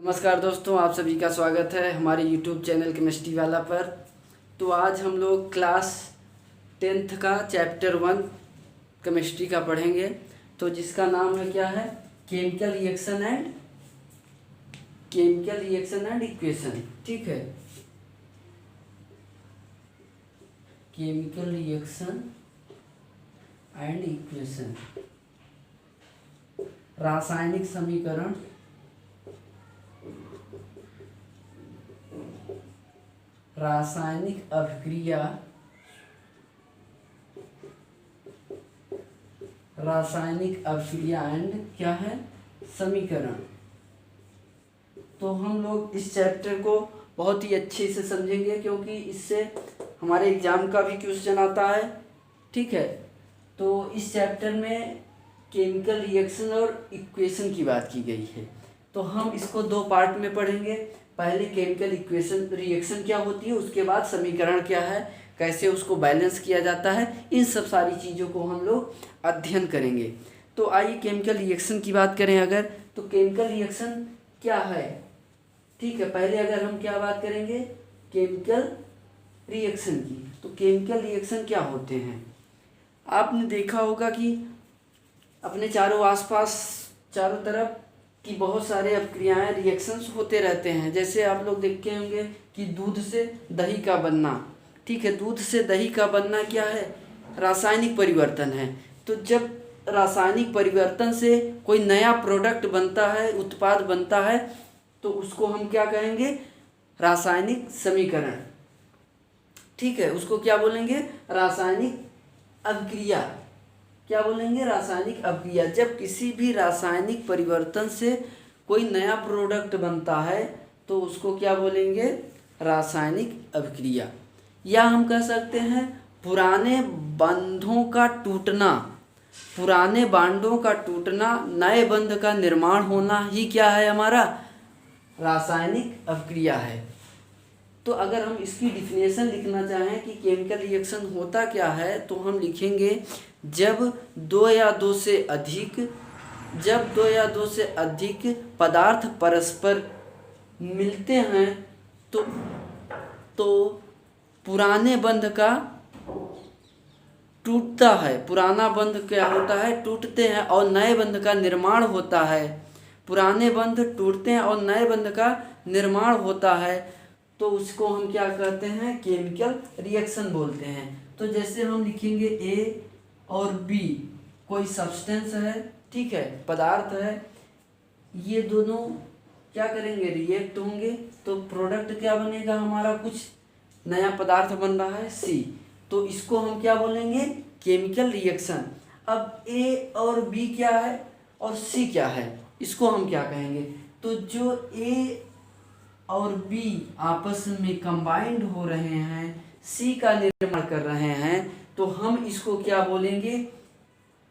नमस्कार दोस्तों, आप सभी का स्वागत है हमारे YouTube चैनल केमिस्ट्री वाला पर। तो आज हम लोग क्लास 10th का चैप्टर 1 केमिस्ट्री का पढ़ेंगे। तो जिसका नाम है क्या है, केमिकल रिएक्शन एंड इक्वेशन। ठीक है, केमिकल रिएक्शन एंड इक्वेशन, रासायनिक समीकरण, रासायनिक अभिक्रिया, एंड क्या है, समीकरण। तो हम लोग इस चैप्टर को बहुत ही अच्छे से समझेंगे क्योंकि इससे हमारे एग्जाम का भी क्वेश्चन आता है। ठीक है, तो इस चैप्टर में केमिकल रिएक्शन और इक्वेशन की बात की गई है। तो हम इसको दो पार्ट में पढ़ेंगे। पहले केमिकल रिएक्शन क्या होती है, उसके बाद समीकरण क्या है, कैसे उसको बैलेंस किया जाता है, इन सब सारी चीज़ों को हम लोग अध्ययन करेंगे। तो आइए केमिकल रिएक्शन की बात करें अगर, तो केमिकल रिएक्शन क्या है। ठीक है, पहले अगर हम क्या बात करेंगे, केमिकल रिएक्शन की। तो केमिकल रिएक्शन क्या होते हैं, आपने देखा होगा कि अपने चारों तरफ कि बहुत सारे अपक्रियाएँ रिएक्शंस होते रहते हैं। जैसे आप लोग देखते होंगे कि दूध से दही का बनना। ठीक है, दूध से दही का बनना क्या है, रासायनिक परिवर्तन है। तो जब रासायनिक परिवर्तन से कोई नया प्रोडक्ट बनता है, उत्पाद बनता है, तो उसको हम क्या कहेंगे, रासायनिक समीकरण। ठीक है, उसको क्या बोलेंगे, रासायनिक अभिक्रिया। क्या बोलेंगे, रासायनिक अभिक्रिया। जब किसी भी रासायनिक परिवर्तन से कोई नया प्रोडक्ट बनता है तो उसको क्या बोलेंगे, रासायनिक अभिक्रिया। या हम कह सकते हैं पुराने बंधों का टूटना, नए बंध का निर्माण होना ही क्या है, हमारा रासायनिक अभिक्रिया है। तो अगर हम इसकी डिफिनेशन लिखना चाहें कि केमिकल रिएक्शन होता क्या है, तो हम लिखेंगे जब दो या दो से अधिक पदार्थ परस्पर मिलते हैं तो पुराने बंध का टूटता है, पुराना बंध क्या होता है, टूटते हैं और नए बंध का निर्माण होता है। पुराने बंध टूटते हैं और नए बंध का निर्माण होता है, तो उसको हम क्या कहते हैं, केमिकल रिएक्शन बोलते हैं। तो जैसे हम लिखेंगे ए और बी, कोई सब्सटेंस है, ठीक है, पदार्थ है, ये दोनों क्या करेंगे, रिएक्ट होंगे, तो प्रोडक्ट क्या बनेगा हमारा, कुछ नया पदार्थ बन रहा है सी। तो इसको हम क्या बोलेंगे, केमिकल रिएक्शन। अब ए और बी क्या है और सी क्या है, इसको हम क्या कहेंगे। तो जो ए और बी आपस में कंबाइंड हो रहे हैं, सी का निर्माण कर रहे हैं, तो हम इसको क्या बोलेंगे,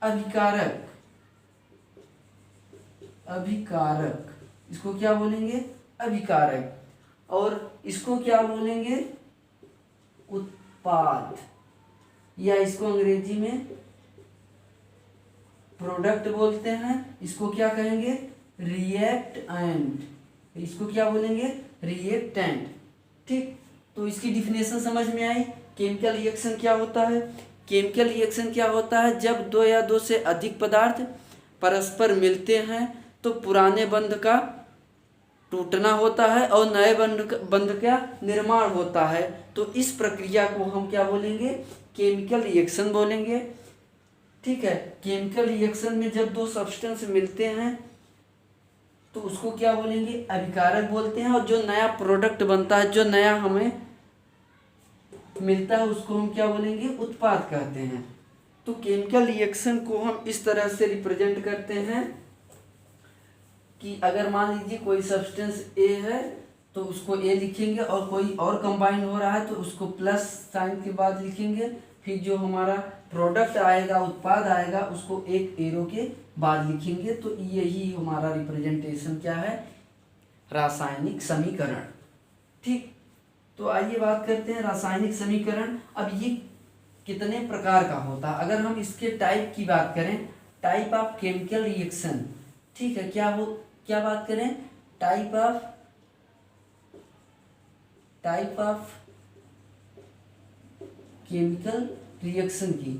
अभिकारक। इसको क्या बोलेंगे, अभिकारक। और इसको क्या बोलेंगे, उत्पाद, या इसको अंग्रेजी में प्रोडक्ट बोलते हैं। इसको क्या कहेंगे, रिएक्टेंट। इसको क्या बोलेंगे, रिएक्टेंट। ठीक, तो इसकी डिफिनेशन समझ में आई। केमिकल रिएक्शन क्या होता है, केमिकल रिएक्शन क्या होता है, जब दो या दो से अधिक पदार्थ परस्पर मिलते हैं तो पुराने बंध का टूटना होता है और नए बंध का निर्माण होता है। तो इस प्रक्रिया को हम क्या बोलेंगे, केमिकल रिएक्शन बोलेंगे। ठीक है, केमिकल रिएक्शन में जब दो सब्सटेंस मिलते हैं तो उसको क्या बोलेंगे, अभिकारक बोलते हैं। और जो नया प्रोडक्ट बनता है, जो नया हमें मिलता है, उसको हम क्या बोलेंगे, उत्पाद कहते हैं। तो केमिकल रिएक्शन को हम इस तरह से रिप्रेजेंट करते हैं कि अगर मान लीजिए कोई सब्सटेंस ए है तो उसको ए लिखेंगे, और कोई और कंबाइन हो रहा है तो उसको प्लस साइन के बाद लिखेंगे। फिर जो हमारा प्रोडक्ट आएगा, उत्पाद आएगा, उसको एक एरो के बाद लिखेंगे। तो यही हमारा रिप्रेजेंटेशन क्या है, रासायनिक समीकरण। ठीक, तो आइए बात करते हैं रासायनिक समीकरण। अब ये कितने प्रकार का होता है, अगर हम इसके टाइप की बात करें, टाइप ऑफ केमिकल रिएक्शन। ठीक है, क्या बात करें, टाइप ऑफ केमिकल रिएक्शन की।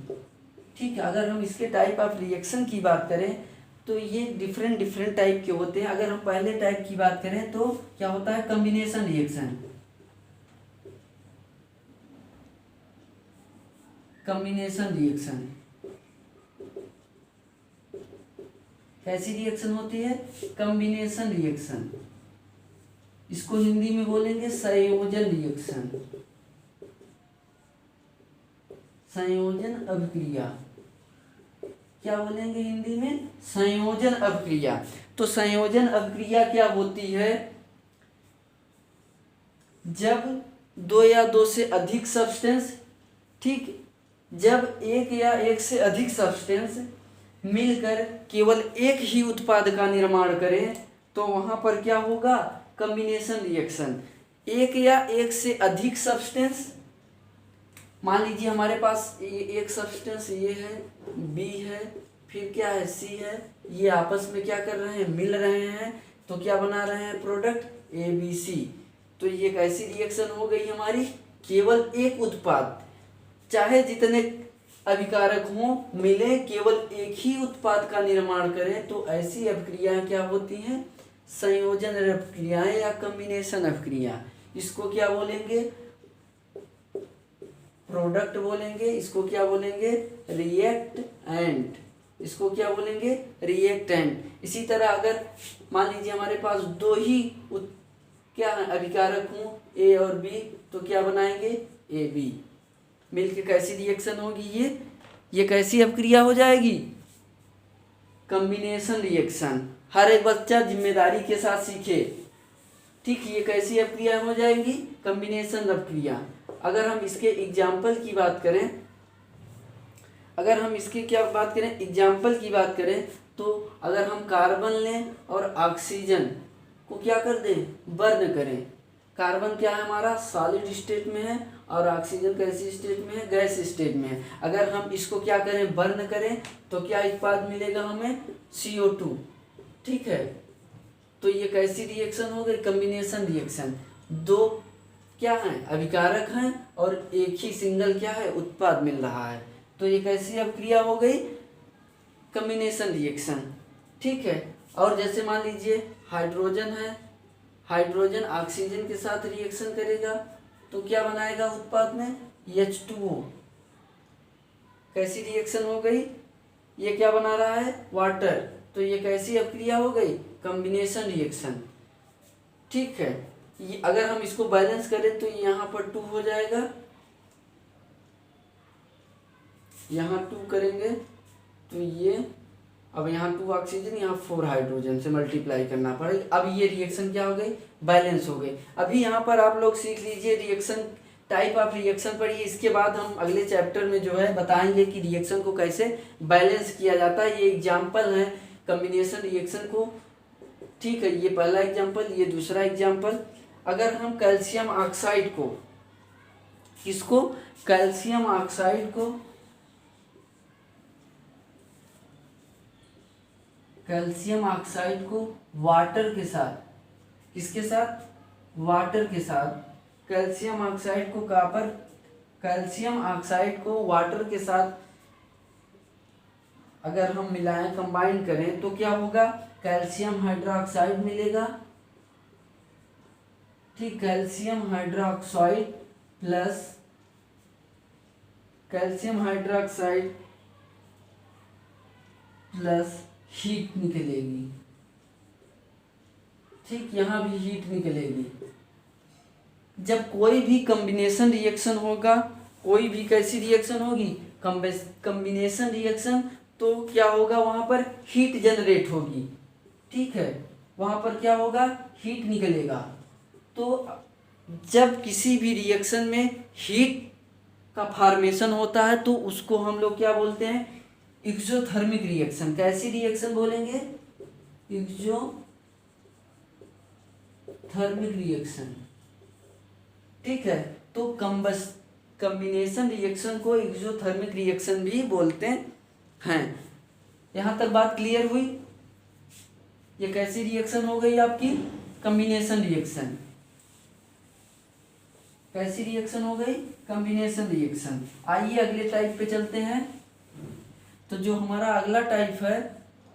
ठीक है, अगर हम इसके टाइप ऑफ रिएक्शन की बात करें तो ये डिफरेंट टाइप के होते हैं। अगर हम पहले टाइप की बात करें तो क्या होता है, कॉम्बिनेशन रिएक्शन। कैसी रिएक्शन होती है, कॉम्बिनेशन रिएक्शन। इसको हिंदी में बोलेंगे संयोजन रिएक्शन, संयोजन अभिक्रिया। क्या बोलेंगे हिंदी में, संयोजन अभिक्रिया। तो संयोजन अभिक्रिया क्या होती है, जब दो या दो से अधिक सब्सटेंस, ठीक, जब एक या एक से अधिक सब्सटेंस मिलकर केवल एक ही उत्पाद का निर्माण करें तो वहां पर क्या होगा, कॉम्बिनेशन रिएक्शन। एक या एक से अधिक सब्सटेंस, मान लीजिए हमारे पास एक सब्सटेंस ये है, बी है, फिर क्या है, सी है, ये आपस में क्या कर रहे हैं, मिल रहे हैं, तो क्या बना रहे हैं, प्रोडक्ट ए बी सी। तो ये कैसी रिएक्शन हो गई हमारी, केवल एक उत्पाद, चाहे जितने अभिकारक हों, मिले, केवल एक ही उत्पाद का निर्माण करें, तो ऐसी अभिक्रियाएं क्या होती हैं, संयोजन अभिक्रियाएं या कॉम्बिनेशन अभिक्रिया। इसको क्या बोलेंगे, प्रोडक्ट बोलेंगे, इसको क्या बोलेंगे, रिएक्टेंट, इसको क्या बोलेंगे, रिएक्टेंट। इसी तरह अगर मान लीजिए हमारे पास दो ही क्या अभिकारक हों, ए और बी, तो क्या बनाएंगे, ए बी, मिलकर कैसी रिएक्शन होगी, ये कैसी अभिक्रिया हो जाएगी, कॉम्बिनेशन रिएक्शन। हर एक बच्चा जिम्मेदारी के साथ सीखे, ठीक, ये कैसी अभिक्रिया हो जाएगी, कॉम्बिनेशन अभिक्रिया। अगर हम इसके एग्जाम्पल की बात करें, अगर हम इसके क्या बात करें, एग्जाम्पल की बात करें, तो अगर हम कार्बन लें और ऑक्सीजन को क्या कर दें, बर्न करें। कार्बन क्या है हमारा, सॉलिड स्टेट में है, और ऑक्सीजन कैसी स्टेट में है, गैस स्टेट में है। अगर हम इसको क्या करें, बर्न करें, तो क्या उत्पाद मिलेगा हमें, CO2। ठीक है, तो ये कैसी रिएक्शन हो गई, कॉम्बिनेशन रिएक्शन। दो क्या है, अभिकारक हैं, और एक ही सिंगल क्या है, उत्पाद मिल रहा है, तो ये कैसी अभिक्रिया हो गई, कॉम्बिनेशन रिएक्शन। ठीक है, और जैसे मान लीजिए हाइड्रोजन है, हाइड्रोजन ऑक्सीजन के साथ रिएक्शन करेगा तो क्या बनाएगा उत्पाद में, H2O। कैसी रिएक्शन हो गई, ये क्या बना रहा है, वाटर, तो ये कैसी अभिक्रिया हो गई, कॉम्बिनेशन रिएक्शन। ठीक है, ये अगर हम इसको बैलेंस करें तो यहाँ पर 2 हो जाएगा, यहाँ 2 करेंगे तो ये, अब यहाँ 2 ऑक्सीजन, यहाँ 4 हाइड्रोजन से मल्टीप्लाई करना पड़ेगा। अब ये रिएक्शन क्या हो गई, बैलेंस हो गई। अभी यहाँ पर आप लोग सीख लीजिए रिएक्शन, टाइप ऑफ रिएक्शन पढ़िए। इसके बाद हम अगले चैप्टर में जो है बताएंगे कि रिएक्शन को कैसे बैलेंस किया जाता है। ये एग्जाम्पल है कॉम्बिनेशन रिएक्शन को। ठीक है, ये पहला एग्जाम्पल, ये दूसरा एग्जाम्पल। अगर हम कैल्शियम ऑक्साइड को, किसको, कैल्शियम ऑक्साइड को, कैल्शियम ऑक्साइड को वाटर के साथ, किसके साथ, वाटर के साथ, कैल्शियम ऑक्साइड को कहाँ पर, कैल्शियम ऑक्साइड को वाटर के साथ अगर हम मिलाएं, कंबाइन करें, तो क्या होगा, कैल्शियम हाइड्रोक्साइड मिलेगा। ठीक, calcium hydroxide plus calcium hydroxide plus heat निकलेगी। ठीक, यहाँ भी हीट निकलेगी। जब कोई भी कॉम्बिनेशन रिएक्शन होगा, कोई भी कैसी रिएक्शन होगी, कॉम्बिनेशन रिएक्शन, तो क्या होगा, वहाँ पर हीट जनरेट होगी। ठीक है, वहाँ पर क्या होगा, हीट निकलेगा। तो जब किसी भी रिएक्शन में हीट का फॉर्मेशन होता है तो उसको हम लोग क्या बोलते हैं, एक्सोथर्मिक रिएक्शन। कैसी रिएक्शन बोलेंगे, एक्सोथर्मिक रिएक्शन। ठीक है, तो कॉम्बिनेशन रिएक्शन को एक्सोथर्मिक रिएक्शन भी बोलते हैं। यहाँ तक बात क्लियर हुई। ये कैसी रिएक्शन हो गई आपकी, कॉम्बिनेशन रिएक्शन। कैसी रिएक्शन हो गई? Combination reaction. आइए अगले टाइप पे चलते हैं। तो जो हमारा अगला टाइप है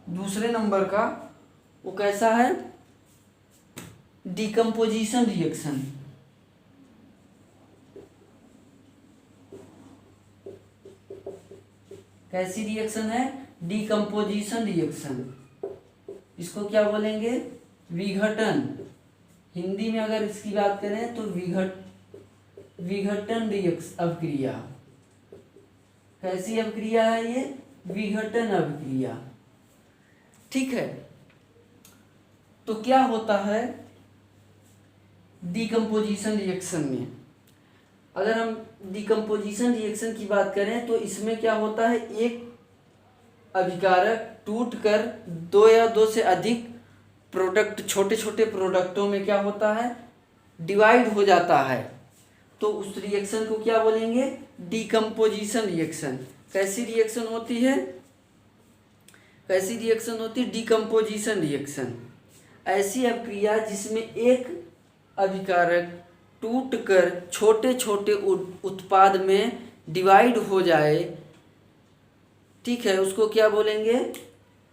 दूसरे नंबर का, वो कैसा है? Decomposition reaction. कैसी रिएक्शन है? Decomposition reaction. इसको क्या बोलेंगे? विघटन। हिंदी में अगर इसकी बात करें तो विघटन अभिक्रिया। कैसी अभिक्रिया है ये? विघटन अभिक्रिया। ठीक है। तो क्या होता है डिकम्पोजिशन रिएक्शन में? अगर हम डिकम्पोजिशन रिएक्शन की बात करें तो इसमें क्या होता है, एक अभिकारक टूटकर दो या दो से अधिक प्रोडक्ट, छोटे छोटे प्रोडक्टों में क्या होता है, डिवाइड हो जाता है। तो उस रिएक्शन को क्या बोलेंगे? Decomposition reaction. कैसी रिएक्शन होती है? कैसी रिएक्शन होती है? Decomposition reaction. ऐसी अभिक्रिया जिसमें एक अभिकारक टूटकर छोटे छोटे उत्पाद में डिवाइड हो जाए, ठीक है, उसको क्या बोलेंगे?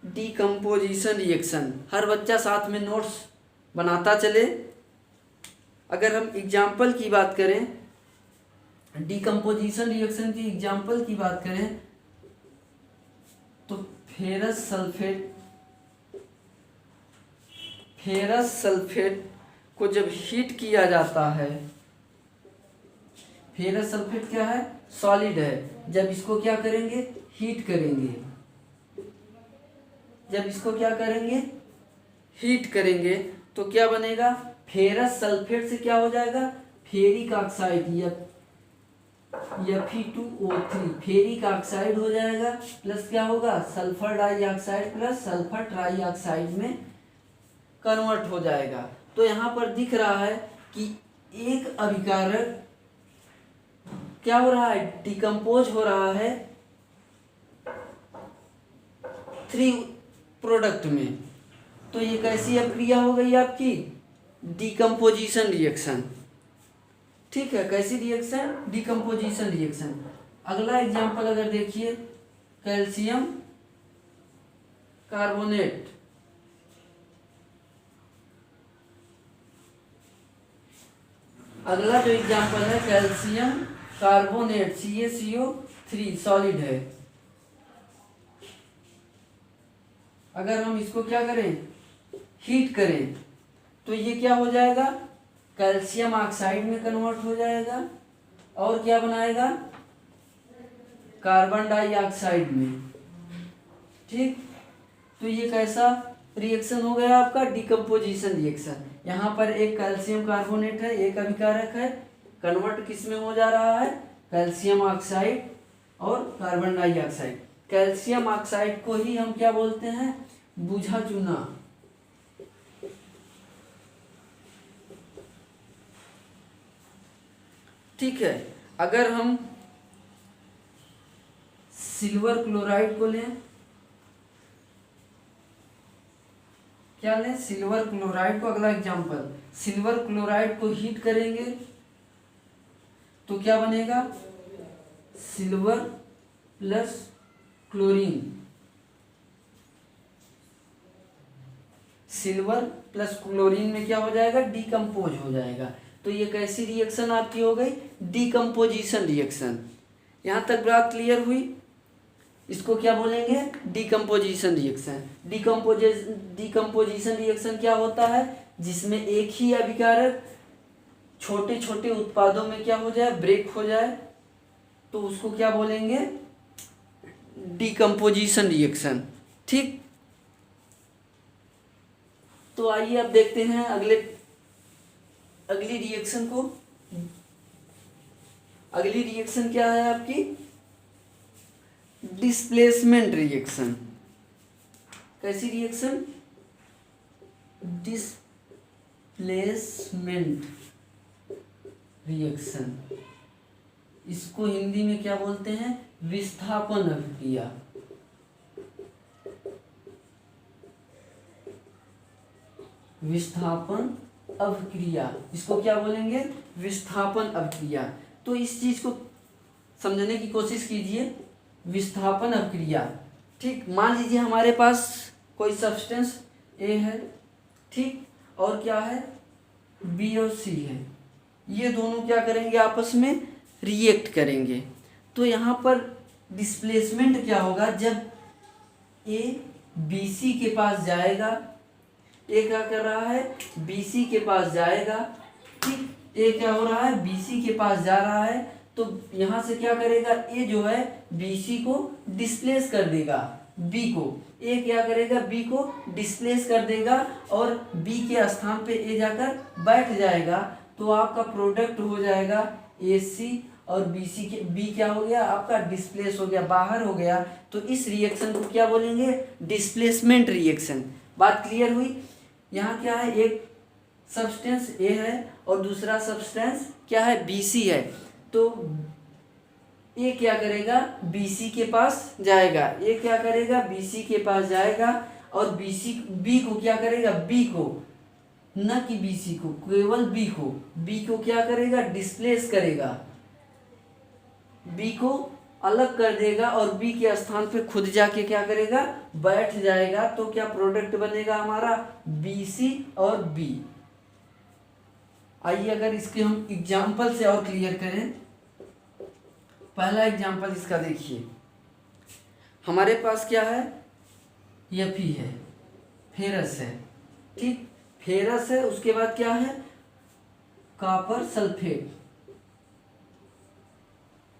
Decomposition reaction. हर बच्चा साथ में नोट्स बनाता चले। अगर हम एग्जाम्पल की बात करें, डिकम्पोजिशन रिएक्शन की एग्जाम्पल की बात करें तो फेरस सल्फेट को जब हीट किया जाता है, फेरस सल्फेट क्या है? सॉलिड है। जब इसको क्या करेंगे? हीट करेंगे। जब इसको क्या करेंगे? हीट करेंगे तो क्या बनेगा? फेरस सल्फेट से क्या हो जाएगा? फेरिक ऑक्साइड या Fe2O3 फेरिक ऑक्साइड हो जाएगा, प्लस क्या होगा? Sulphur dioxide plus sulphur trioxide में कन्वर्ट हो जाएगा। तो यहाँ पर दिख रहा है कि एक अभिकारक क्या हो रहा है? डिकम्पोज हो रहा है 3 प्रोडक्ट में। तो ये कैसी अभिक्रिया हो गई आपकी? Decomposition reaction. ठीक है, कैसी रिएक्शन? Decomposition reaction. अगला एग्जांपल अगर देखिए, कैल्शियम कार्बोनेट। अगला जो एग्जांपल है कैल्शियम कार्बोनेट CaCO3 सॉलिड है। अगर हम इसको क्या करें? हीट करें तो ये क्या हो जाएगा? कैल्शियम ऑक्साइड में कन्वर्ट हो जाएगा और क्या बनाएगा? कार्बन डाइऑक्साइड में। ठीक, तो ये कैसा रिएक्शन हो गया आपका? Decomposition reaction. यहाँ पर एक कैल्शियम कार्बोनेट है, एक अभिकारक है, कन्वर्ट किस में हो जा रहा है? कैल्शियम ऑक्साइड और कार्बन डाइऑक्साइड। कैल्शियम ऑक्साइड को ही हम क्या बोलते हैं? बुझा चूना। ठीक है। अगर हम सिल्वर क्लोराइड को लें, क्या लें? सिल्वर क्लोराइड को। अगला एग्जांपल, सिल्वर क्लोराइड को हीट करेंगे तो क्या बनेगा? Silver plus chlorine. Silver plus chlorine में क्या हो जाएगा? डिकम्पोज हो जाएगा। तो ये कैसी रिएक्शन आपकी हो गई? Decomposition reaction. यहाँ तक बात क्लियर हुई? इसको क्या बोलेंगे? Decomposition reaction. डिकम्पोजिशन रिएक्शन क्या होता है? जिसमें एक ही अभिकारक छोटे छोटे उत्पादों में क्या हो जाए? ब्रेक हो जाए, तो उसको क्या बोलेंगे? Decomposition reaction. ठीक, तो आइए अब देखते हैं अगली रिएक्शन को। अगली रिएक्शन क्या है आपकी? Displacement reaction. कैसी रिएक्शन? Displacement reaction. इसको हिंदी में क्या बोलते हैं? विस्थापन अभिक्रिया। विस्थापन अवक्रिया, इसको क्या बोलेंगे, विस्थापन अवक्रिया। तो इस चीज को समझने की कोशिश कीजिए, विस्थापन अवक्रिया। ठीक, मान लीजिए हमारे पास कोई सब्सटेंस ए है, ठीक, और क्या है, बी और सी है। ये दोनों क्या करेंगे, आपस में रिएक्ट करेंगे। तो यहाँ पर डिस्प्लेसमेंट क्या होगा, जब ए बी सी के पास जाएगा, ए क्या कर रहा है, बी सी के पास जाएगा, ठीक, ए क्या हो रहा है, बी सी के पास जा रहा है। तो यहाँ से क्या करेगा, ए जो है बी सी को डिस्प्लेस कर देगा, बी को, ए क्या करेगा, बी को डिस्प्लेस कर देगा और बी के स्थान पे ए जाकर बैठ जाएगा। तो आपका प्रोडक्ट हो जाएगा ए सी और बी सी के, बी क्या हो गया, आपका डिस्प्लेस हो गया, बाहर हो गया। तो इस रिएक्शन को क्या बोलेंगे, डिस्प्लेसमेंट रिएक्शन। बात क्लियर हुई। यहाँ क्या है, एक सब्सटेंस ए है और दूसरा सब्सटेंस क्या है, बी सी है। तो ए क्या करेगा, बी सी के पास जाएगा, ए क्या करेगा, बी सी के पास जाएगा और बी सी, बी को क्या करेगा, बी को, न कि बी सी को, केवल बी को क्या करेगा, डिस्प्लेस करेगा, बी को अलग कर देगा और बी के स्थान पे खुद जाके क्या करेगा, बैठ जाएगा। तो क्या प्रोडक्ट बनेगा हमारा, बी सी और बी। आइए अगर इसके हम एग्जाम्पल से और क्लियर करें। पहला एग्जाम्पल इसका देखिए, हमारे पास क्या है, Fe है, फेरस है, ठीक, फेरस है, उसके बाद क्या है, कॉपर सल्फेट,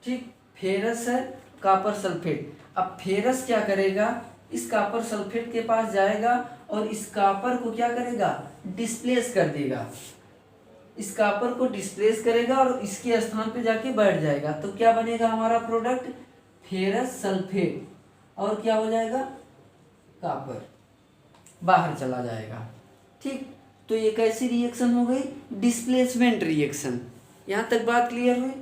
ठीक, फेरस है, कॉपर सल्फेट। अब फेरस क्या करेगा, इस कॉपर सल्फेट के पास जाएगा और इस कॉपर को क्या करेगा, डिस्प्लेस कर देगा, इस कॉपर को डिस्प्लेस करेगा और इसके स्थान पे जाके बैठ जाएगा। तो क्या बनेगा हमारा प्रोडक्ट, फेरस सल्फेट, और क्या हो जाएगा, कॉपर बाहर चला जाएगा। ठीक, तो ये कैसी रिएक्शन हो गई, डिस्प्लेसमेंट रिएक्शन। यहाँ तक बात क्लियर हुई।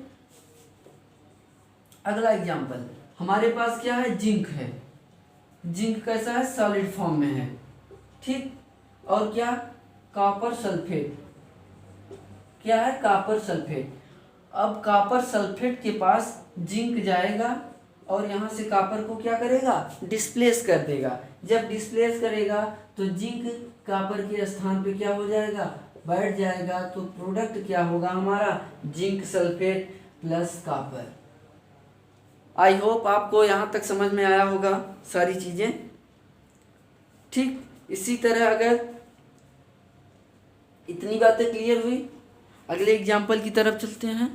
अगला एग्जाम्पल, हमारे पास क्या है, जिंक है, जिंक कैसा है, सॉलिड फॉर्म में है, ठीक, और क्या, कॉपर सल्फेट, क्या है, कॉपर सल्फेट। अब कॉपर सल्फेट के पास जिंक जाएगा और यहाँ से कॉपर को क्या करेगा, डिस्प्लेस कर देगा। जब डिस्प्लेस करेगा तो जिंक कॉपर के स्थान पे क्या हो जाएगा, बैठ जाएगा। तो प्रोडक्ट क्या होगा हमारा, zinc sulphate plus copper. I hope आपको यहाँ तक समझ में आया होगा सारी चीज़ें। ठीक, इसी तरह अगर इतनी बातें क्लियर हुई, अगले एग्जाम्पल की तरफ चलते हैं।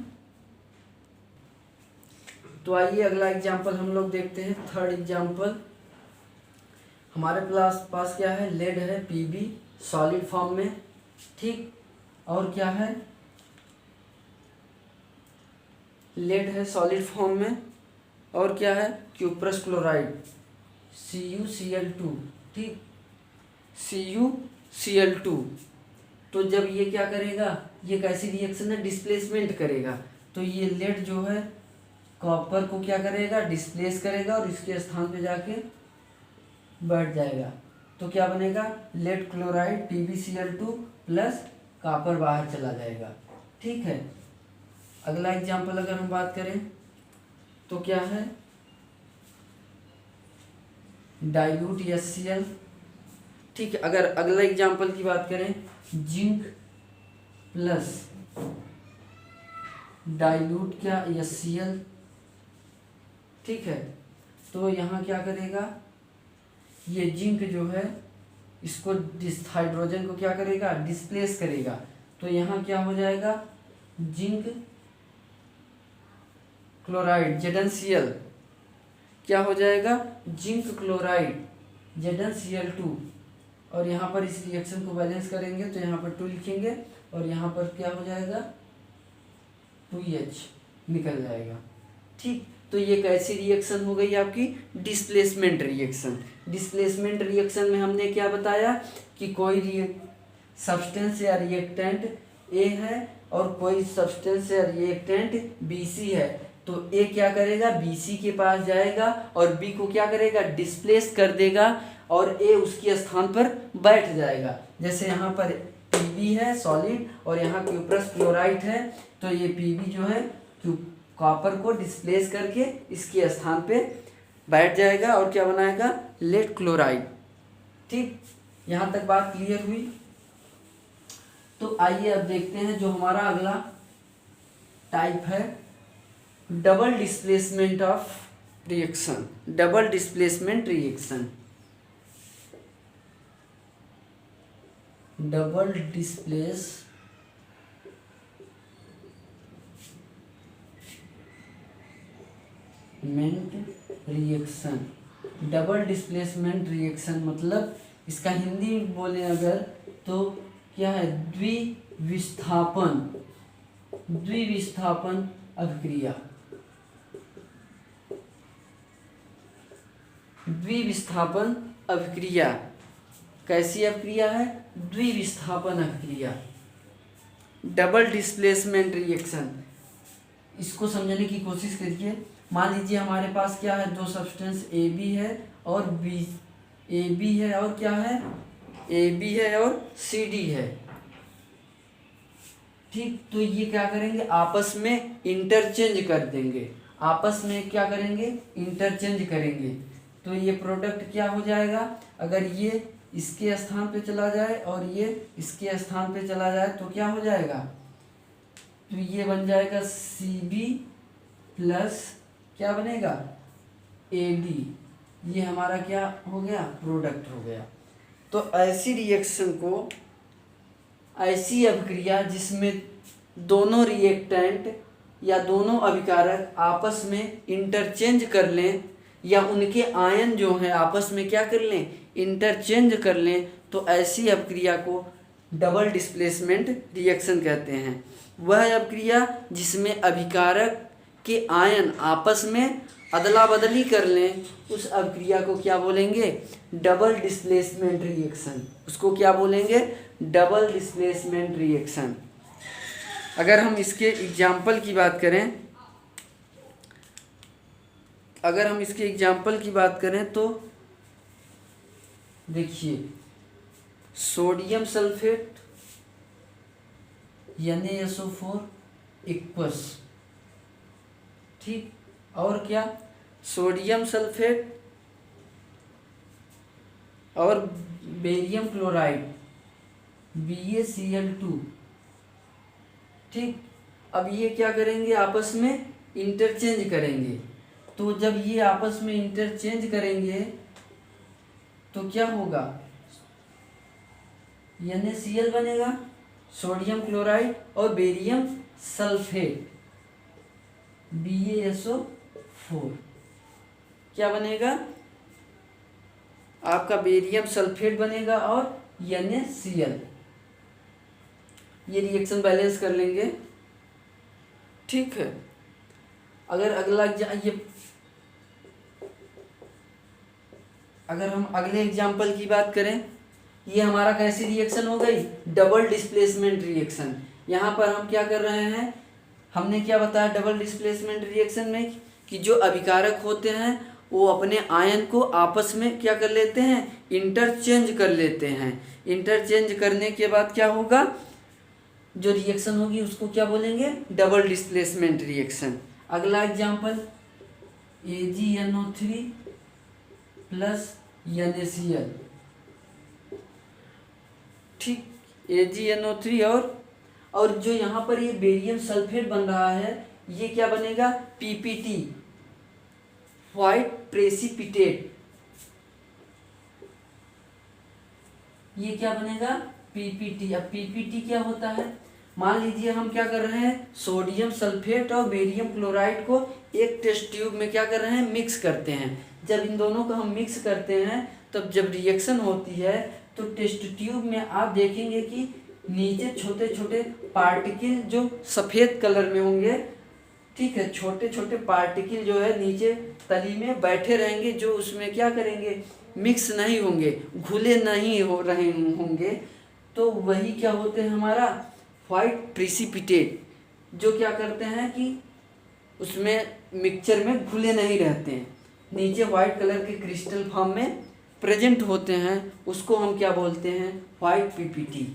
तो आइए अगला एग्जाम्पल हम लोग देखते हैं, थर्ड एग्जाम्पल। हमारे पास क्या है, लेड है, पीबी सॉलिड फॉर्म में, ठीक, और क्या है, लेड है सॉलिड फॉर्म में, और क्या है, क्यूप्रस क्लोराइड CuCl2, ठीक, CuCl2। तो जब ये क्या करेगा, ये कैसी रिएक्शन है, डिस्प्लेसमेंट करेगा। तो ये लेड जो है कॉपर को क्या करेगा, डिस्प्लेस करेगा और इसके स्थान पे जाके बैठ जाएगा। तो क्या बनेगा, lead chloride PbCl2 plus copper बाहर चला जाएगा। ठीक है, अगला एग्जाम्पल अगर हम बात करें तो क्या है, डाइल्यूट HCl। ठीक है, अगर अगला एग्जाम्पल की बात करें, जिंक प्लस डाइल्यूट क्या, HCl। ठीक है, तो यहाँ क्या करेगा, ये जिंक जो है इसको हाइड्रोजन को क्या करेगा, डिस्प्लेस करेगा। तो यहाँ क्या हो जाएगा, जिंक क्लोराइड ZnCl, क्या हो जाएगा, जिंक क्लोराइड ZnCl2। और यहाँ पर इस रिएक्शन को बैलेंस करेंगे तो यहाँ पर 2 लिखेंगे और यहाँ पर क्या हो जाएगा, 2H निकल जाएगा। ठीक, तो ये कैसी रिएक्शन हो गई आपकी, डिस्प्लेसमेंट रिएक्शन। डिस्प्लेसमेंट रिएक्शन में हमने क्या बताया कि कोई सब्सटेंस या रिएक्टेंट ए है और कोई सब्सटेंस या रिएक्टेंट BC है। तो ए क्या करेगा, BC के पास जाएगा और बी को क्या करेगा, डिस्प्लेस कर देगा और ए उसके स्थान पर बैठ जाएगा। जैसे यहाँ पर Pb है सॉलिड और यहाँ क्यूप्रस क्लोराइड है, तो ये Pb जो है कॉपर को डिस्प्लेस करके इसके स्थान पे बैठ जाएगा और क्या बनाएगा, लेड क्लोराइड। ठीक, यहाँ तक बात क्लियर हुई। तो आइए अब देखते हैं जो हमारा अगला टाइप है, double displacement of reaction. Double displacement reaction, double displacement reaction. Double displacement reaction मतलब इसका हिंदी में बोले अगर तो क्या है, द्विविस्थापन अभिक्रिया। द्विविस्थापन अभिक्रिया कैसी अभिक्रिया है, द्विविस्थापन अभिक्रिया, डबल डिस्प्लेसमेंट रिएक्शन। इसको समझने की कोशिश करिए। मान लीजिए हमारे पास क्या है, दो सब्सटेंस ए बी है और बी, ए बी है और क्या है, ए बी है और सी डी है। ठीक, तो ये क्या करेंगे, आपस में इंटरचेंज कर देंगे, आपस में क्या करेंगे, इंटरचेंज करेंगे। तो ये प्रोडक्ट क्या हो जाएगा, अगर ये इसके स्थान पे चला जाए और ये इसके स्थान पे चला जाए तो क्या हो जाएगा, तो ये बन जाएगा Cb प्लस क्या बनेगा, Ad। ये हमारा क्या हो गया, प्रोडक्ट हो गया। तो ऐसी रिएक्शन को, ऐसी अभिक्रिया जिसमें दोनों रिएक्टेंट या दोनों अभिकारक आपस में इंटरचेंज कर लें या उनके आयन जो हैं आपस में क्या कर लें, इंटरचेंज कर लें, तो ऐसी अभिक्रिया को डबल डिस्प्लेसमेंट रिएक्शन कहते हैं। वह अभिक्रिया जिसमें अभिकारक के आयन आपस में अदला बदली कर लें, उस अभिक्रिया को क्या बोलेंगे, डबल डिस्प्लेसमेंट रिएक्शन। उसको क्या बोलेंगे, डबल डिस्प्लेसमेंट रिएक्शन। अगर हम इसके एग्जाम्पल की बात करें, अगर हम इसके एग्जाम्पल की बात करें तो देखिए, सोडियम सल्फेट NaSO4 इक्वस, ठीक, और क्या, सोडियम सल्फेट और बेरियम क्लोराइड BaCl2। ठीक, अब ये क्या करेंगे, आपस में इंटरचेंज करेंगे। तो जब ये आपस में इंटरचेंज करेंगे तो क्या होगा, NaCl बनेगा, सोडियम क्लोराइड और बेरियम सल्फेट BaSO4 क्या बनेगा, आपका बेरियम सल्फेट बनेगा और NaCl। ये रिएक्शन बैलेंस कर लेंगे। ठीक है, अगर अगर हम अगले एग्जाम्पल की बात करें, ये हमारा कैसी रिएक्शन हो गई, डबल डिस्प्लेसमेंट रिएक्शन। यहाँ पर हम क्या कर रहे हैं, हमने क्या बताया डबल डिस्प्लेसमेंट रिएक्शन में कि जो अभिकारक होते हैं वो अपने आयन को आपस में क्या कर लेते हैं, इंटरचेंज कर लेते हैं। इंटरचेंज करने के बाद क्या होगा, जो रिएक्शन होगी उसको क्या बोलेंगे, डबल डिस्प्लेसमेंट रिएक्शन। अगला एग्जाम्पल, AgNO3 प्लस NaCl। ठीक, AgNO3 और जो यहाँ पर ये बेरियम सल्फेट बन रहा है, ये क्या बनेगा, PPT, व्हाइट प्रेसिपिटेट। ये क्या बनेगा, PPT। अब PPT क्या होता है, मान लीजिए हम क्या कर रहे हैं, सोडियम सल्फेट और बेरियम क्लोराइड को एक टेस्ट ट्यूब में क्या कर रहे हैं, मिक्स करते हैं। जब इन दोनों को हम मिक्स करते हैं तब जब रिएक्शन होती है तो टेस्ट ट्यूब में आप देखेंगे कि नीचे छोटे छोटे पार्टिकल जो सफ़ेद कलर में होंगे, ठीक है, छोटे छोटे पार्टिकल जो है नीचे तली में बैठे रहेंगे, जो उसमें क्या करेंगे, मिक्स नहीं होंगे, घुले नहीं हो रहे होंगे। तो वही क्या होते हैं, हमारा वाइट प्रेसिपिटेट, जो क्या करते हैं कि उसमें मिक्सचर में घुले नहीं रहते हैं, नीचे वाइट कलर के क्रिस्टल फॉर्म में प्रेजेंट होते हैं। उसको हम क्या बोलते हैं, वाइट PPT।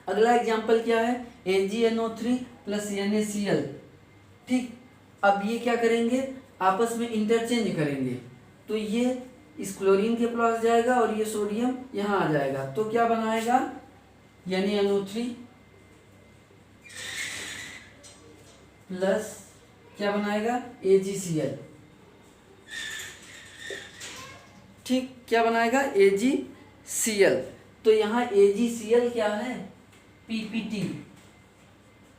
अगला एग्जाम्पल क्या है, AgNO3 प्लस NaCl। ठीक, अब ये क्या करेंगे, आपस में इंटरचेंज करेंगे, तो ये इस क्लोरीन के पास जाएगा और ये सोडियम यहाँ आ जाएगा, तो क्या बनाएगा, NaNO3 प्लस क्या बनाएगा, AgCl। ठीक, क्या बनाएगा, AgCl। तो यहाँ AgCl क्या है, PPT।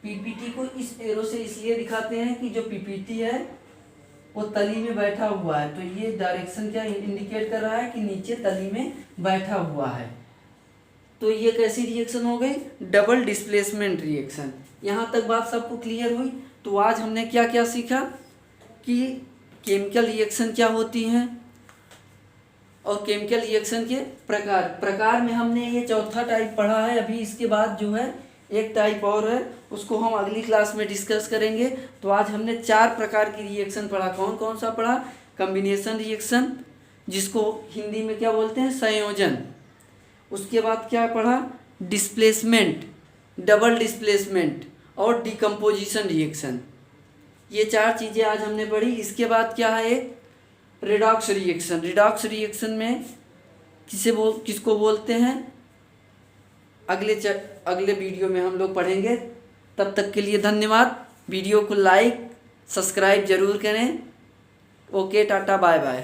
PPT को इस एरो से इसलिए दिखाते हैं कि जो PPT है वो तली में बैठा हुआ है, तो ये डायरेक्शन क्या इंडिकेट कर रहा है कि नीचे तली में बैठा हुआ है। तो ये कैसी रिएक्शन हो गई, डबल डिस्प्लेसमेंट रिएक्शन। यहाँ तक बात सबको क्लियर हुई। तो आज हमने क्या क्या सीखा कि केमिकल रिएक्शन क्या होती हैं और केमिकल रिएक्शन के प्रकार में हमने ये चौथा टाइप पढ़ा है। अभी इसके बाद जो है एक टाइप और है, उसको हम अगली क्लास में डिस्कस करेंगे। तो आज हमने 4 प्रकार की रिएक्शन पढ़ा। कौन कौन सा पढ़ा, कॉम्बिनेशन रिएक्शन, जिसको हिंदी में क्या बोलते हैं, संयोजन। उसके बाद क्या पढ़ा, डिस्प्लेसमेंट, डबल डिस्प्लेसमेंट और डिकम्पोजिशन रिएक्शन। ये 4 चीज़ें आज हमने पढ़ी। इसके बाद क्या है, एक रिडॉक्स रिएक्शन। रिडॉक्स रिएक्शन में किसको बोलते हैं, अगले वीडियो में हम लोग पढ़ेंगे। तब तक के लिए धन्यवाद। वीडियो को लाइक सब्सक्राइब जरूर करें। Okay, tata, bye bye.